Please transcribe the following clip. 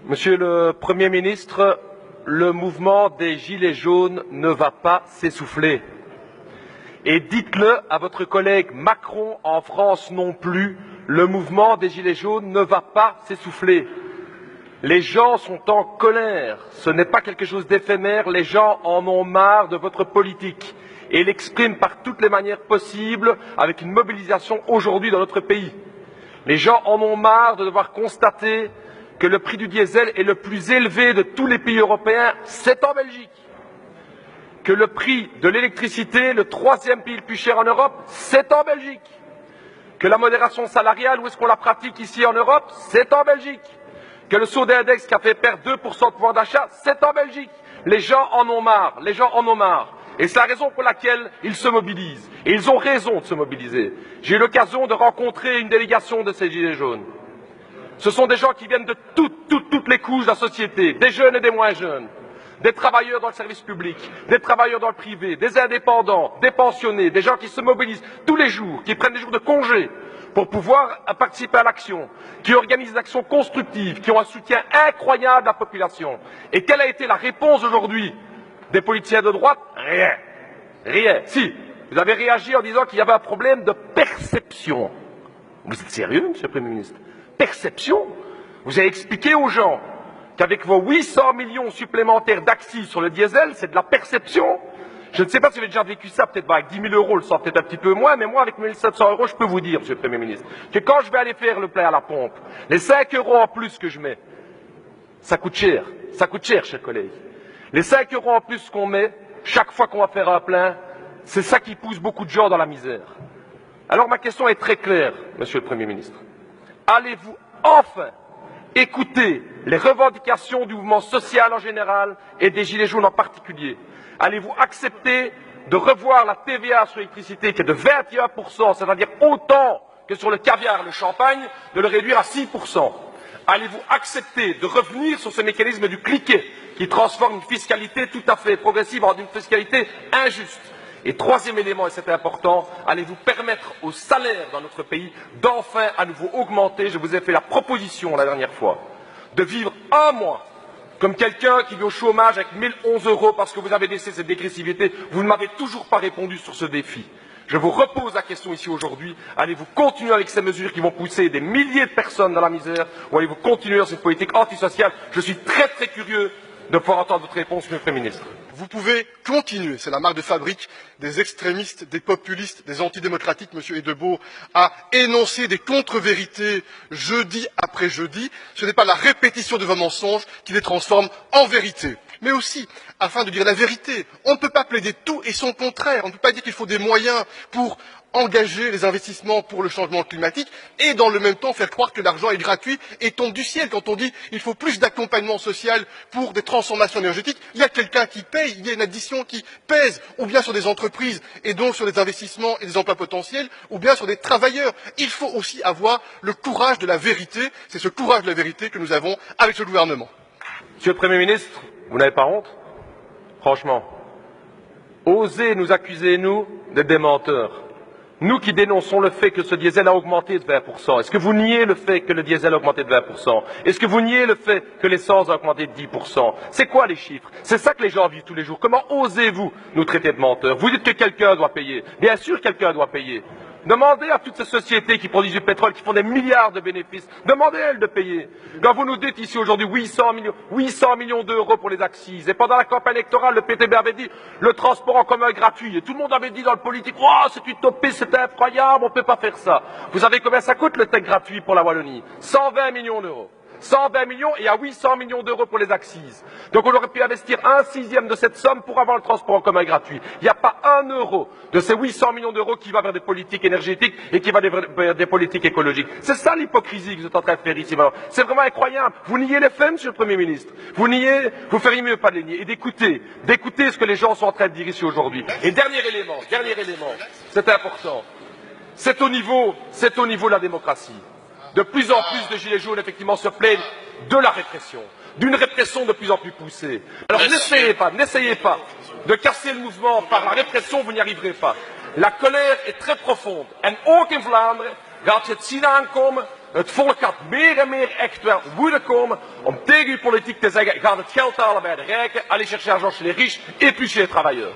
Monsieur le Premier ministre, le mouvement des Gilets jaunes ne va pas s'essouffler. Et dites-le à votre collègue Macron en France non plus, le mouvement des Gilets jaunes ne va pas s'essouffler. Les gens sont en colère, ce n'est pas quelque chose d'éphémère, les gens en ont marre de votre politique et l'expriment par toutes les manières possibles avec une mobilisation aujourd'hui dans notre pays. Les gens en ont marre de devoir constater que le prix du diesel est le plus élevé de tous les pays européens, c'est en Belgique. Que le prix de l'électricité, le troisième pays le plus cher en Europe, c'est en Belgique. Que la modération salariale, où est-ce qu'on la pratique ici en Europe, c'est en Belgique. Que le saut d'index qui a fait perdre 2% de pouvoir d'achat, c'est en Belgique. Les gens en ont marre, les gens en ont marre. Et c'est la raison pour laquelle ils se mobilisent. Et ils ont raison de se mobiliser. J'ai eu l'occasion de rencontrer une délégation de ces Gilets jaunes. Ce sont des gens qui viennent de toutes les couches de la société, des jeunes et des moins jeunes, des travailleurs dans le service public, des travailleurs dans le privé, des indépendants, des pensionnés, des gens qui se mobilisent tous les jours, qui prennent des jours de congé pour pouvoir participer à l'action, qui organisent des actions constructives, qui ont un soutien incroyable de la population. Et quelle a été la réponse aujourd'hui des politiciens de droite? Rien. Rien. Si, vous avez réagi en disant qu'il y avait un problème de perception. Vous êtes sérieux, monsieur le Premier ministre? Perception? Vous avez expliqué aux gens qu'avec vos 800 millions supplémentaires d'accise sur le diesel, c'est de la perception? Je ne sais pas si vous avez déjà vécu ça, peut-être avec 10 000 euros, le sort peut-être un petit peu moins, mais moi, avec 1 700 euros, je peux vous dire, monsieur le Premier ministre, que quand je vais aller faire le plein à la pompe, les 5 euros en plus que je mets, ça coûte cher, chers collègues. Les 5 euros en plus qu'on met, chaque fois qu'on va faire un plein, c'est ça qui pousse beaucoup de gens dans la misère. Alors ma question est très claire, monsieur le Premier ministre. Allez-vous enfin écouter les revendications du mouvement social en général et des Gilets jaunes en particulier? Allez-vous accepter de revoir la TVA sur l'électricité qui est de 21%, c'est-à-dire autant que sur le caviar et le champagne, de le réduire à 6%? Allez-vous accepter de revenir sur ce mécanisme du cliquet qui transforme une fiscalité tout à fait progressive en une fiscalité injuste? Et troisième élément, et c'est important, allez-vous permettre aux salaires dans notre pays d'enfin à nouveau augmenter? Je vous ai fait la proposition la dernière fois de vivre un mois comme quelqu'un qui vit au chômage avec 1 011 euros parce que vous avez laissé cette dégressivité. Vous ne m'avez toujours pas répondu sur ce défi. Je vous repose la question ici aujourd'hui. Allez-vous continuer avec ces mesures qui vont pousser des milliers de personnes dans la misère ou allez-vous continuer dans cette politique antisociale? Je suis très curieux de pouvoir entendre votre réponse, monsieur le Premier ministre. Vous pouvez continuer, c'est la marque de fabrique des extrémistes, des populistes, des antidémocratiques, monsieur Edebo, à énoncer des contre-vérités jeudi après jeudi. Ce n'est pas la répétition de vos mensonges qui les transforme en vérité. Mais aussi, afin de dire la vérité, on ne peut pas plaider tout et son contraire. On ne peut pas dire qu'il faut des moyens pour engager les investissements pour le changement climatique et dans le même temps faire croire que l'argent est gratuit et tombe du ciel. Quand on dit qu'il faut plus d'accompagnement social pour des transformations énergétiques, il y a quelqu'un qui paye, il y a une addition qui pèse, ou bien sur des entreprises et donc sur des investissements et des emplois potentiels, ou bien sur des travailleurs. Il faut aussi avoir le courage de la vérité. C'est ce courage de la vérité que nous avons avec ce gouvernement. Monsieur le Premier ministre, vous n'avez pas honte? Franchement, osez nous accuser, nous, d'être des menteurs. Nous qui dénonçons le fait que ce diesel a augmenté de 20%, est-ce que vous niez le fait que le diesel a augmenté de 20%? Est-ce que vous niez le fait que l'essence a augmenté de 10%? C'est quoi les chiffres? C'est ça que les gens vivent tous les jours. Comment osez-vous nous traiter de menteurs? Vous dites que quelqu'un doit payer. Bien sûr, quelqu'un doit payer. Demandez à toutes ces sociétés qui produisent du pétrole, qui font des milliards de bénéfices, demandez-elles de payer. Quand vous nous dites ici aujourd'hui 800 millions d'euros pour les accises, et pendant la campagne électorale, le PTB avait dit le transport en commun gratuit, et tout le monde avait dit dans le politique, oh, c'est utopiste, c'est incroyable, on ne peut pas faire ça. Vous savez combien ça coûte le TEC gratuit pour la Wallonie? 120 millions d'euros. 120 millions et à 800 millions d'euros pour les accises. Donc on aurait pu investir 1/6 de cette somme pour avoir le transport en commun gratuit. Il n'y a pas 1 euro de ces 800 millions d'euros qui va vers des politiques énergétiques et qui va vers des politiques écologiques. C'est ça l'hypocrisie que vous êtes en train de faire ici. C'est vraiment incroyable. Vous niez les faits, monsieur le Premier ministre. Vous niez, vous feriez mieux pas de les nier et d'écouter ce que les gens sont en train de dire ici aujourd'hui. Et dernier élément, c'est important. C'est au niveau de la démocratie. De plus en plus de gilets jaunes, effectivement, se plaignent de la répression, d'une répression de plus en plus poussée. Alors n'essayez pas de casser le mouvement par la répression, vous n'y arriverez pas. La colère est très profonde. En ook in Vlaanderen gaat je het zien aankomen Het volk gaat meer en meer echt wel woede komen om tegen uw politiek te zeggen, gaat het geld halen bij de rijken, allez chercher l'argent chez les riches et puis chez les travailleurs.